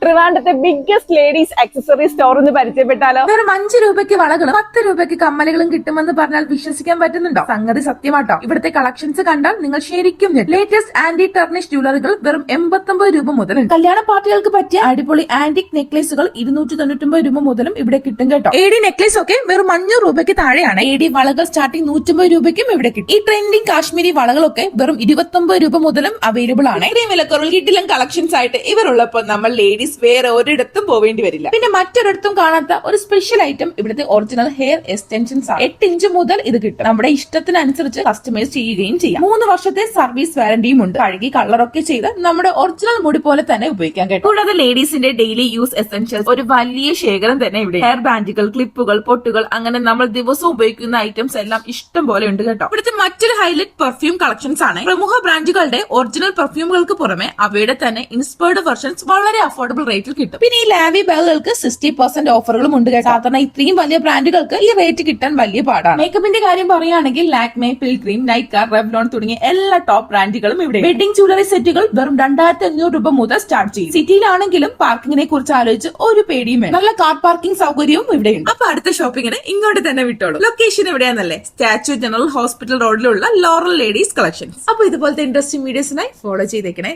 ട്രിവാൻഡ്രത്തെ biggest ladies accessory store എന്ന് പരിചയപ്പെട്ടാലോ? വെറും 5 രൂപയ്ക്ക് വളകളും 10 രൂപയ്ക്ക് കമ്മലുകളും കിട്ടുമെന്ന് പറഞ്ഞാൽ വിശ്വസിക്കാൻ പറ്റുന്നുണ്ടോ? സംഗതി സത്യമാട്ടോ. ഇവിടുത്തെ കളക്ഷൻസ് കണ്ടാൽ നിങ്ങൾ ശരിക്കും ലേറ്റസ്റ്റ് ആന്റി ടർണിഷ് ജ്വല്ലറികൾ വെറും 89 രൂപ മുതലും കല്യാണ പാർട്ടികൾക്ക് പറ്റിയ അടിപൊളി ആന്റിക് നെക്ലേസുകൾ 299 രൂപ മുതലും ഇവിടെ കിട്ടും കേട്ടോ. AD നെക്ലേസ് ഒക്കെ വെറും 500 രൂപയ്ക്ക് താഴെയാണ്. AD വളകൾ സ്റ്റാർട്ടിംഗ് 150 രൂപയ്ക്കും ഇവിടെ കിട്ടും. ഈ ട്രെൻഡിംഗ് കാശ്മീരി വളകളൊക്കെ വെറും 29 രൂപ മുതലും അവൈലബിൾ ആണ്. ഇത്രയും വിലക്കുറവിൽ കിട്ടിലും കളക്ഷൻസ് ആയിട്ട് ഇവരുള്ളപ്പോൾ നമ്മൾ ലേഡീസ് വേറെ ഒരിടത്തും പോവേണ്ടി വരില്ല. പിന്നെ മറ്റൊരിടത്തും കാണാത്ത ഒരു സ്പെഷ്യൽ ഐറ്റം ഇവിടുത്തെ ഒറിജിനൽ ഹെയർ എക്സ്റ്റൻഷൻസ് ആണ്. 8 ഇഞ്ച് മുതൽ ഇത് കിട്ടും. നമ്മുടെ ഇഷ്ടത്തിനനുസരിച്ച് കസ്റ്റമൈസ് ചെയ്യുകയും ചെയ്യാം. 3 വർഷത്തെ സർവീസ് വാറന്റിയും ഉണ്ട്. കഴുകി കളറൊക്കെ ചെയ്ത് നമ്മുടെ ഒറിജിനൽ മുടി പോലെ തന്നെ ഉപയോഗിക്കാൻ കേട്ടോ. കൂടാതെ ലേഡീസിന്റെ ഡെയിലി യൂസ് എസെൻഷ്യൽസ് ഒരു വലിയ ശേഖരം തന്നെ ഇവിടെ. ഹെയർ ബാൻഡുകൾ, ക്ലിപ്പുകൾ, പൊട്ടുകൾ, അങ്ങനെ നമ്മൾ ദിവസവും ഉപയോഗിക്കുന്ന ഐറ്റംസ് എല്ലാം ഇഷ്ടം പോലെ ഉണ്ട് കേട്ടോ. ഇവിടുത്തെ മറ്റൊരു ഹൈലൈറ്റ് പെർഫ്യൂം കളക്ഷൻസ് ആണ്. പ്രമുഖ ബ്രാൻഡുകളുടെ ഒറിജിനൽ പെർഫ്യൂമുകൾക്ക് പുറമെ അവയുടെ തന്നെ ഇൻസ്പയർഡ് വെർഷൻസ് വളരെ അഫോർഡബിൾ റേറ്റിൽ കിട്ടും. പിന്നെ ഈ ലാവി ബാഗുകൾക്ക് 60% ഓഫറുകളും ഉണ്ട് കേട്ടോ. സാധാരണ ഇത്രയും വലിയ ബ്രാൻഡുകൾക്ക് ഈ റേറ്റ് കിട്ടാൻ വലിയ പാടാണ്. മേക്കപ്പിന്റെ കാര്യം പറയുകയാണെങ്കിൽ ലാക്മേ, പിൽഗ്രീം, നൈക്ക, റെവ്ലോൺ തുടങ്ങിയ എല്ലാ ടോപ്പ് ബ്രാൻഡുകളും ഇവിടെ. വെഡിംഗ് ജ്വല്ലറി സെറ്റുകൾ വെറും 2500 രൂപ മുതൽ സ്റ്റാർട്ട് ചെയ്യും. സിറ്റിയിലാണെങ്കിലും പാർക്കിങ്ങിനെ കുറിച്ച് ആലോചിച്ച് ഒരു പേടിയും വേണം. നല്ല കാർ പാർക്കിംഗ് സൗകര്യവും ഇവിടെയുണ്ട്. അപ്പൊ അടുത്ത ഷോപ്പിങ്ങിന് ഇങ്ങോട്ട് തന്നെ വിട്ടോളൂ. ലൊക്കേഷൻ എവിടെയാണെന്നല്ലേ? സ്റ്റാച്യു ജനറൽ ഹോസ്പിറ്റൽ റോഡിലുള്ള ലോറൽ ലേഡീസ് കളക്ഷൻസ്. അപ്പൊ ഇതുപോലത്തെ ഇൻട്രസ്റ്റിംഗ് വീഡിയോസിനായി ഫോളോ ചെയ്തേക്കണേ.